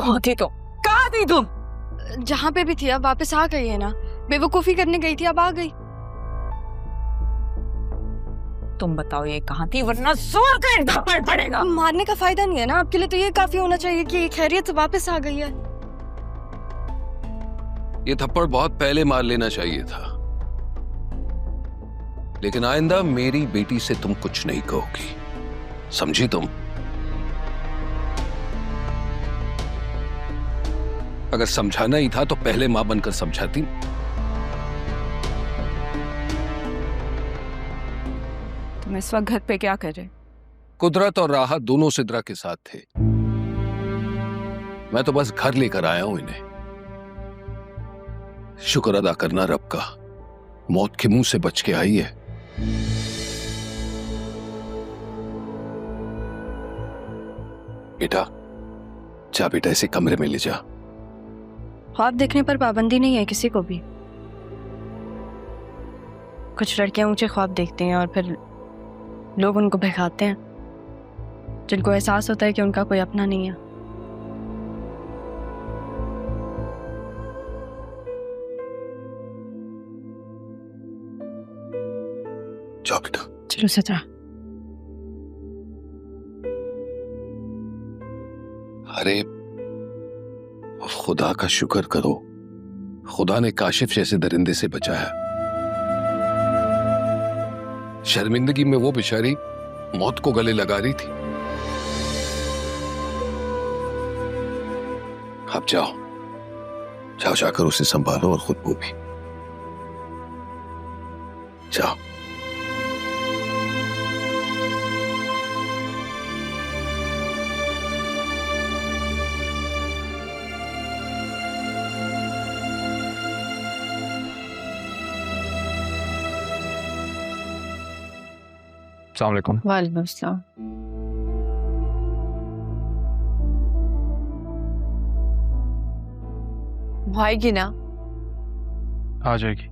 कहाँ थी तुम? कहाँ थी तुम? जहाँ पे भी थी अब वापस आ गई है ना। बेवकूफी करने गई थी, अब आ गई। तुम बताओ ये कहाँ थी, वरना जोर का एक थप्पड़ पड़ेगा। मारने का फायदा नहीं है ना आपके लिए, तो ये काफी होना चाहिए कि खैरियत से वापस आ गई है। ये थप्पड़ बहुत पहले मार लेना चाहिए था, लेकिन आइंदा मेरी बेटी से तुम कुछ नहीं कहोगी, समझी तुम? अगर समझाना ही था तो पहले मां बनकर समझाती। तुम इस वक्त घर पे क्या कर रहे? कुदरत और राहत दोनों सिद्रा के साथ थे। मैं तो बस घर लेकर आया हूं इन्हें। शुक्र अदा करना रब का, मौत के मुंह से बच के आई है। बेटा जा, बेटा इसे कमरे में ले जा। ख्वाब देखने पर पाबंदी नहीं है किसी को भी। कुछ लड़कियां ऊंचे ख्वाब देखती हैं और फिर लोग उनको बहकाते हैं, जिनको एहसास होता है कि उनका कोई अपना नहीं है। जाओ बेटा। चलो सचा। अरे खुदा का शुक्र करो, खुदा ने काशिफ जैसे दरिंदे से बचाया। शर्मिंदगी में वो बेचारी मौत को गले लगा रही थी। अब जाओ, जाओ जाकर उसे संभालो और खुद को भी। जाओ। अस्सलाम वालेकुम। वालेकुम अस्सलाम। आएगी ना? आ जाएगी।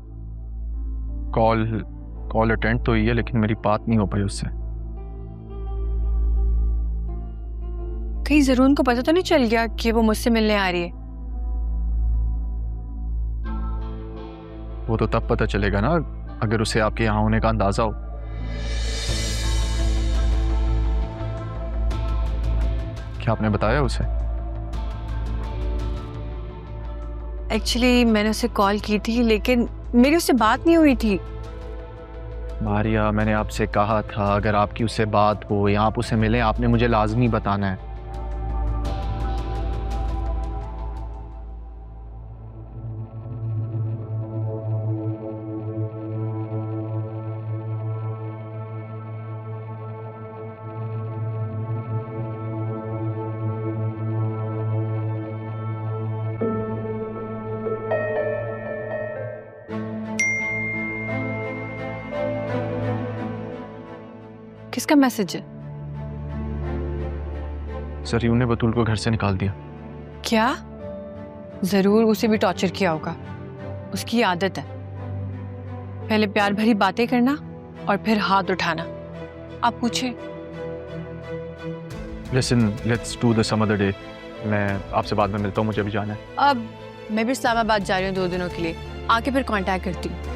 कॉल अटेंड तो हुई है, लेकिन मेरी बात नहीं हो पाई उससे। कहीं जरूर उनको पता तो नहीं चल गया कि वो मुझसे मिलने आ रही है? वो तो तब पता चलेगा ना अगर उसे आपके यहाँ होने का अंदाजा हो। क्या आपने बताया उसे? एक्चुअली मैंने उसे कॉल की थी, लेकिन मेरी उससे बात नहीं हुई थी। मारिया, मैंने आपसे कहा था अगर आपकी उससे बात हो या आप उसे मिलें, आपने मुझे लाजमी बताना है। किसका मैसेज है? जरीन ने बतूल को घर से निकाल दिया। क्या? जरूर उसे भी टॉर्चर किया होगा। उसकी आदत है पहले प्यार भरी बातें करना और फिर हाथ उठाना। आप पूछे। Listen, let's do this some other day. मैं आपसे बाद में मिलता हूँ, मुझे भी जाना है। अब मैं भी इस्लामाबाद जा रही हूँ 2 दिनों के लिए, आके फिर कांटेक्ट करती हूँ।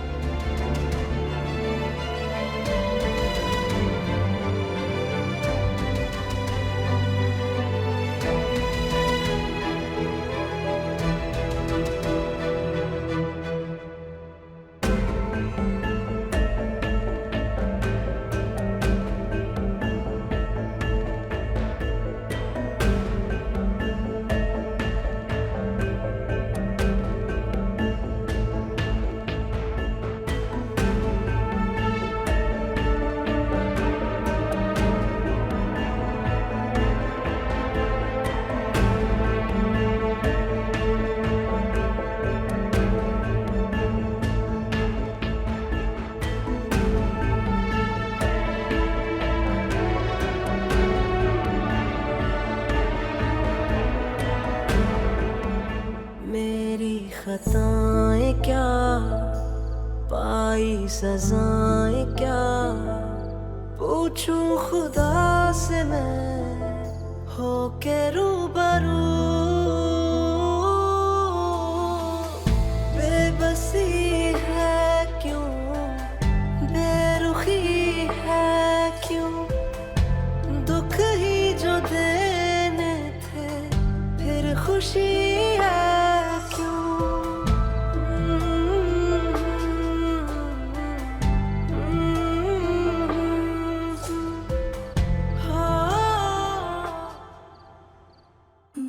खताएं क्या, पाई सजाएं क्या, पूछूं खुदा से मैं हो के रूबरू।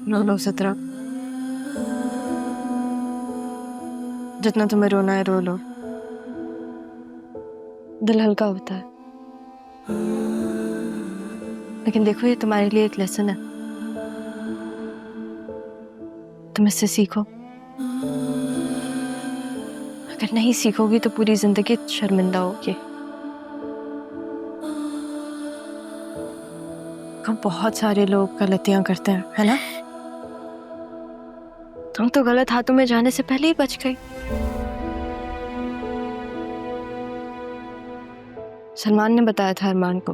रो लो सतरा, जितना तुम्हें रोना है रो लो, दिल हल्का होता है। लेकिन देखो, ये तुम्हारे लिए एक लेसन है, तुम इससे सीखो। अगर नहीं सीखोगी तो पूरी जिंदगी शर्मिंदा होगी। हम बहुत सारे लोग गलतियां करते हैं, है ना? तुम तो गलत हाथों में जाने से पहले ही बच गई। सलमान ने बताया था अरमान को,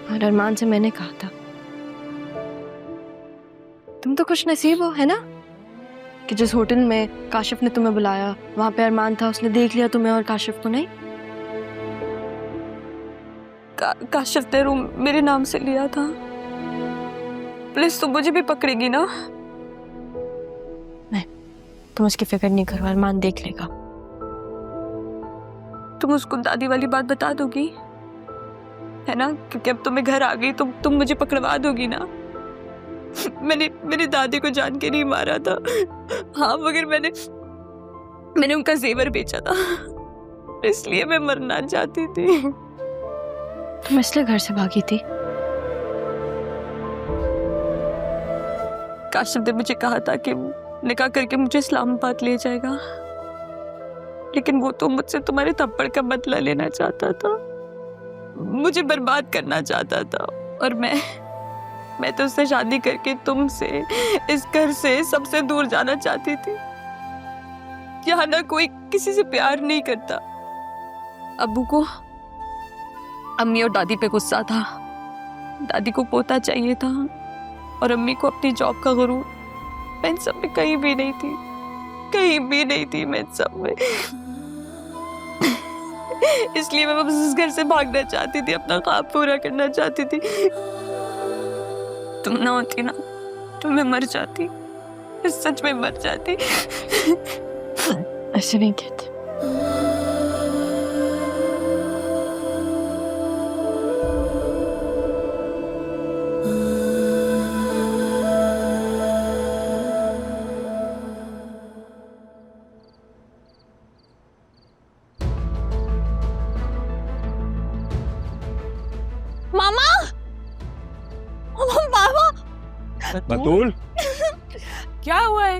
और अरमान से मैंने कहा था तुम तो खुश नसीब हो, है ना, कि जिस होटल में काशिफ ने तुम्हें बुलाया वहां पे अरमान था, उसने देख लिया तुम्हें और काशिफ को नहीं। काशिफ ने रूम मेरे नाम से लिया था। प्लीज तुम मुझे भी पकड़ेगी ना? नहीं, तुम उसकी फिक्र नहीं करो, अरमान देख लेगा। तुम उसको दादी वाली बात बता दोगी, है ना? क्योंकि अब तो मैं घर आ गई, तुम मुझे पकड़वा दोगी ना? मैंने मेरी दादी को जान के नहीं मारा था, हाँ, मगर मैंने उनका जेवर बेचा था, इसलिए मैं मरना चाहती थी। तुम इसलिए घर से भागी थी? काशिफ ने मुझे कहा था कि निकाह करके मुझे इस्लामाबाद ले जाएगा, लेकिन वो तो मुझसे तुम्हारे थप्पड़ का बदला लेना चाहता था, मुझे बर्बाद करना चाहता था। और मैं तो उससे शादी करके तुमसे, इस घर से सबसे दूर जाना चाहती थी। यहाँ ना कोई किसी से प्यार नहीं करता। अब्बू को अम्मी और दादी पे गुस्सा था, दादी को पोता चाहिए था, और अम्मी को अपनी जॉब का गुरूर। मैं इन सब में कहीं भी नहीं थी, कहीं भी नहीं थी मैं इन सब में। इसलिए मैं बस इस घर से भागना चाहती थी, अपना ख्वाब पूरा करना चाहती थी। तुम ना होती ना तो मैं मर जाती, मैं सच में मर जाती। ऐसे नहीं कहते। मामा, मामा, बतूल, क्या हुआ है?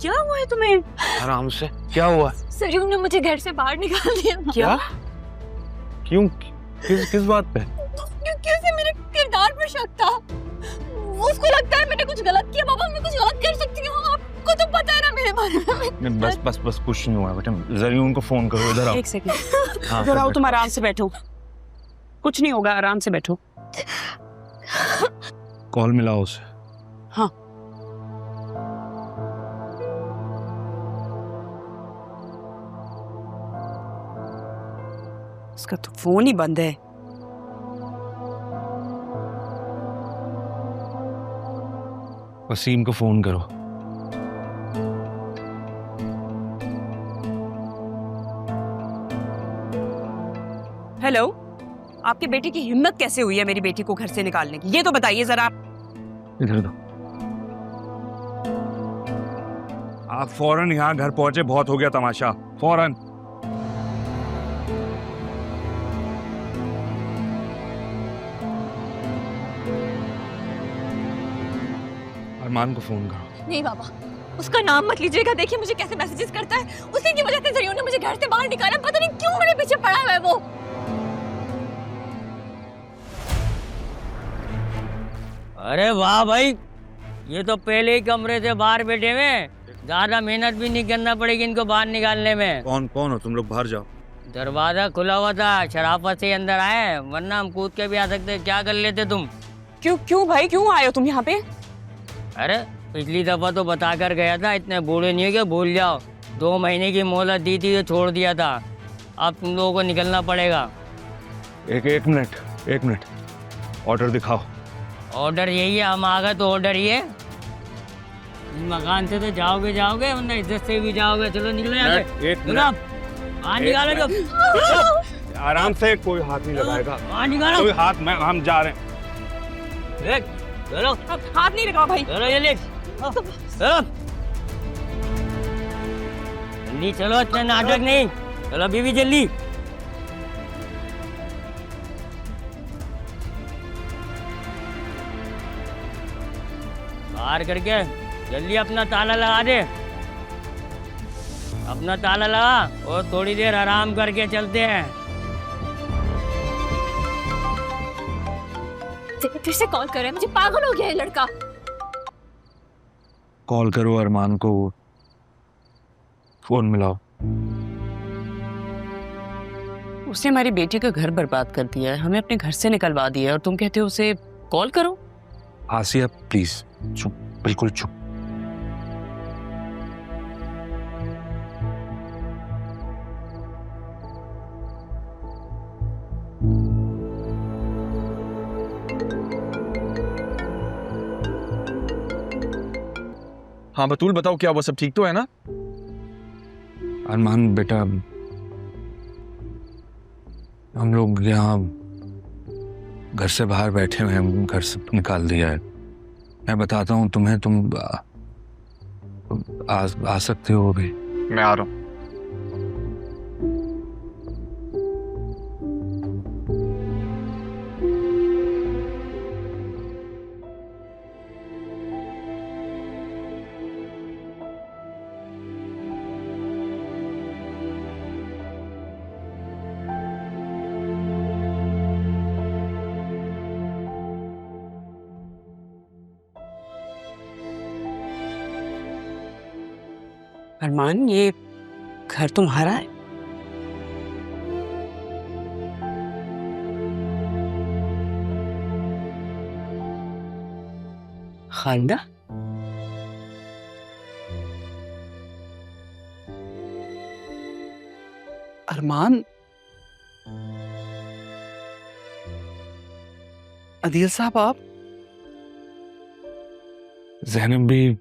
क्या हुआ है तुम्हें? आराम से, क्या हुआ? सरियू ने मुझे घर से बाहर निकाल दिया। क्या? क्यों? किस बात पे? क्योंकि उसे मेरे किरदार पर शक था। उसको लगता है मैंने कुछ गलत किया। बाबा, मैं कुछ गलत कर सकती हूँ, आपको तो पता है ना मेरे बारे में। बस कुछ नहीं हुआ बेटा। जरियून को फोन करो, इधर आओ। एक सेकंड, इधर आओ, तुम आराम से बैठो, कुछ नहीं होगा, आराम से बैठो। कॉल मिलाओ उसे। हाँ, उसका तो फोन ही बंद है। वसीम को फोन करो। हेलो, आपकी बेटी की हिम्मत कैसे हुई है मेरी बेटी को घर से निकालने की, ये तो बताइए जरा। इधर दो। आप फौरन यहाँ घर पहुंचे, बहुत हो गया तमाशा, फौरन। अरमान को फोन करो। नहीं बाबा, उसका नाम मत लीजिएगा। देखिए मुझे कैसे मैसेजेस करता है। उसी की वजह से जरियू ने मुझे घर से बाहर निकाला। पता नहीं क्यों मेरे पीछे पड़ा हुआ है वो। अरे वाह भाई, ये तो पहले ही कमरे से बाहर बैठे हुए, ज्यादा मेहनत भी नहीं करना पड़ेगी इनको बाहर निकालने में। कौन हो तुम लोग? बाहर जाओ। दरवाजा खुला हुआ था, शराफत से अंदर आए, वरना हम कूद के भी आ सकते। क्या कर लेते तुम? क्यों भाई, क्यों आए हो तुम यहाँ पे? अरे पिछली दफा तो बता कर गया था, इतने बूढ़े नहीं है कि भूल जाओ। 2 महीने की मोहलत दी थी तो छोड़ दिया था, अब तुम लोगों को निकलना पड़ेगा। एक मिनट, ऑर्डर दिखाओ। ऑर्डर यही है, हम आ गए तो ऑर्डर ही है। इस मकान से तो जाओगे वरना इज्जत से भी जाओगे। चलो निकलो यहाँ से। एक मिनट, निकालो आराम से, कोई हाथ नहीं लगाएगा। निकालो कोई हाथ, हम जा रहे हैं। चलो हाथ नहीं लगाओ भाई। चलो जल्दी चलो जल्दी चलो, इतना नाटक नहीं। चलो बीवी जल्दी। बाहर करके जल्दी अपना ताला लगा दे, अपना ताला लगा और थोड़ी देर आराम करके चलते हैं। फिर से कॉल कर रहा है, मुझे पागल हो गया है लड़का। कॉल करो अरमान को, फोन मिलाओ। उसने हमारी बेटी का घर बर्बाद कर दिया है, हमें अपने घर से निकलवा दिया है और तुम कहते हो उसे कॉल करो। आसिया प्लीज चुप, बिल्कुल चुप। हाँ बतूल बताओ, क्या वो सब ठीक तो है ना? अरमान बेटा, हम लोग यहाँ घर से बाहर बैठे हुए हैं, घर से निकाल दिया है। मैं बताता हूँ तुम्हें, तुम आ सकते हो अभी। मैं आ रहा हूँ। अरमान, ये घर तुम्हारा है? खालिदा, अरमान, अदील साहब आप? ज़ैनब भी,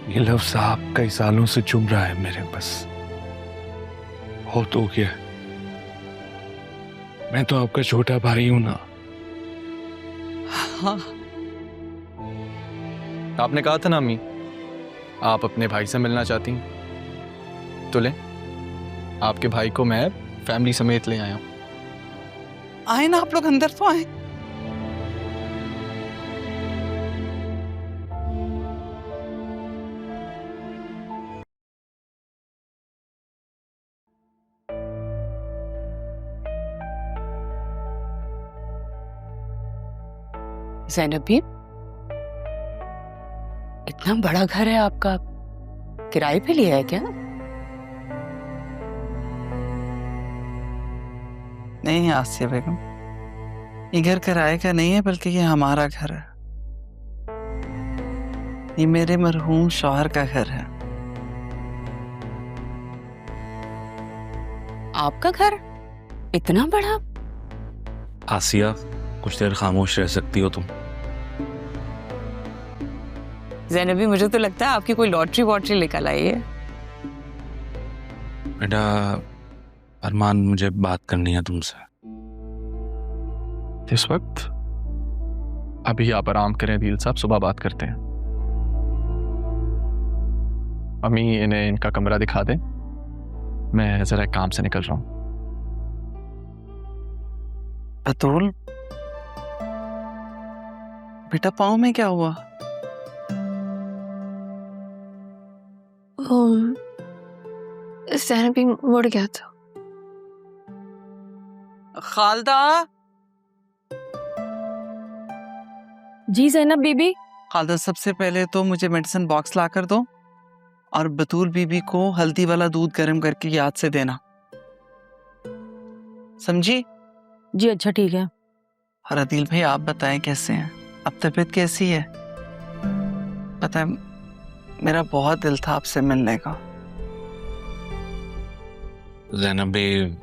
ये लफ्ज़ आप कई सालों से चुभ रहा है मेरे, बस हो तो क्या। मैं तो आपका छोटा भाई हूं ना। हाँ, आपने कहा था ना अम्मी, आप अपने भाई से मिलना चाहती हैं, तो ले, आपके भाई को मैं फैमिली समेत ले आया हूं। आए ना आप लोग, अंदर तो आए। ज़ैनब भी, इतना बड़ा घर है आपका, किराए पे लिया है क्या? नहीं आसिया बेगम, ये घर किराए का नहीं है, बल्कि ये हमारा घर है। ये मेरे मरहूम शौहर का घर है। आपका घर इतना बड़ा? आसिया, कुछ देर खामोश रह सकती हो तुम? ज़ैनबी, मुझे तो लगता है आपकी कोई लॉटरी वॉटरी निकल आई है। बेटा अरमान, मुझे बात करनी है तुमसे। इस वक्त? अभी आप आराम करें दिल साहब, सुबह बात करते हैं। अम्मी, इन्हें इनका कमरा दिखा दें, मैं जरा काम से निकल रहा हूं। बतूल बेटा, पाँव में क्या हुआ? ज़ैनबी मुड़ गया था। खालिदा। जी ज़ैनब बीबी। खालिदा, सबसे पहले तो मुझे मेडिसिन बॉक्स ला कर दो, और बतूल बीबी को हल्दी वाला दूध गर्म करके याद से देना, समझी? जी अच्छा ठीक है। और अदील भाई, आप बताएं कैसे हैं? अब तबीयत कैसी है? पता है, मेरा बहुत दिल था आपसे मिलने का। ज़ैनब भी,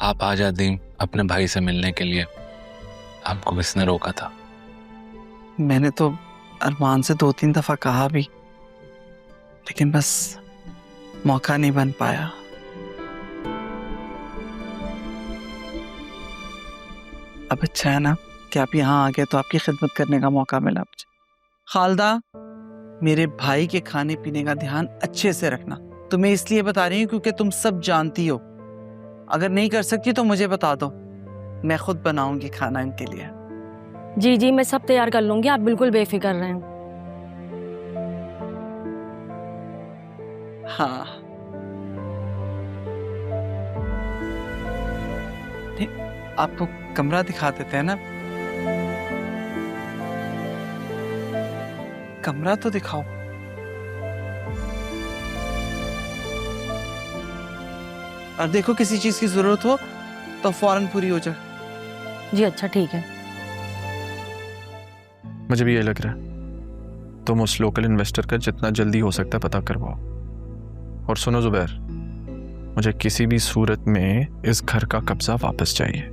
आप आ जाती अपने भाई से मिलने के लिए, आपको किसने रोका था? मैंने तो अरमान से 2-3 दफा कहा भी, लेकिन बस मौका नहीं बन पाया। अब अच्छा है ना कि आप यहाँ आ गए तो आपकी खिदमत करने का मौका मिला मुझे। खालदा, मेरे भाई के खाने पीने का ध्यान अच्छे से रखना। तुम्हें इसलिए बता रही हूँ क्योंकि तुम सब जानती हो। अगर नहीं कर सकती तो मुझे बता दो, मैं खुद बनाऊंगी खाना इनके लिए। जी जी, मैं सब तैयार कर लूंगी, आप बिल्कुल बेफिक्र रहें। हाँ, आपको कमरा दिखा देते हैं ना। कमरा तो दिखाओ। और देखो किसी चीज की जरूरत हो तो फौरन पूरी हो जाए। जी अच्छा ठीक है। मुझे भी ये लग रहा है तुम उस लोकल इन्वेस्टर का जितना जल्दी हो सकता है पता करवाओ। और सुनो जुबैर, मुझे किसी भी सूरत में इस घर का कब्जा वापस चाहिए।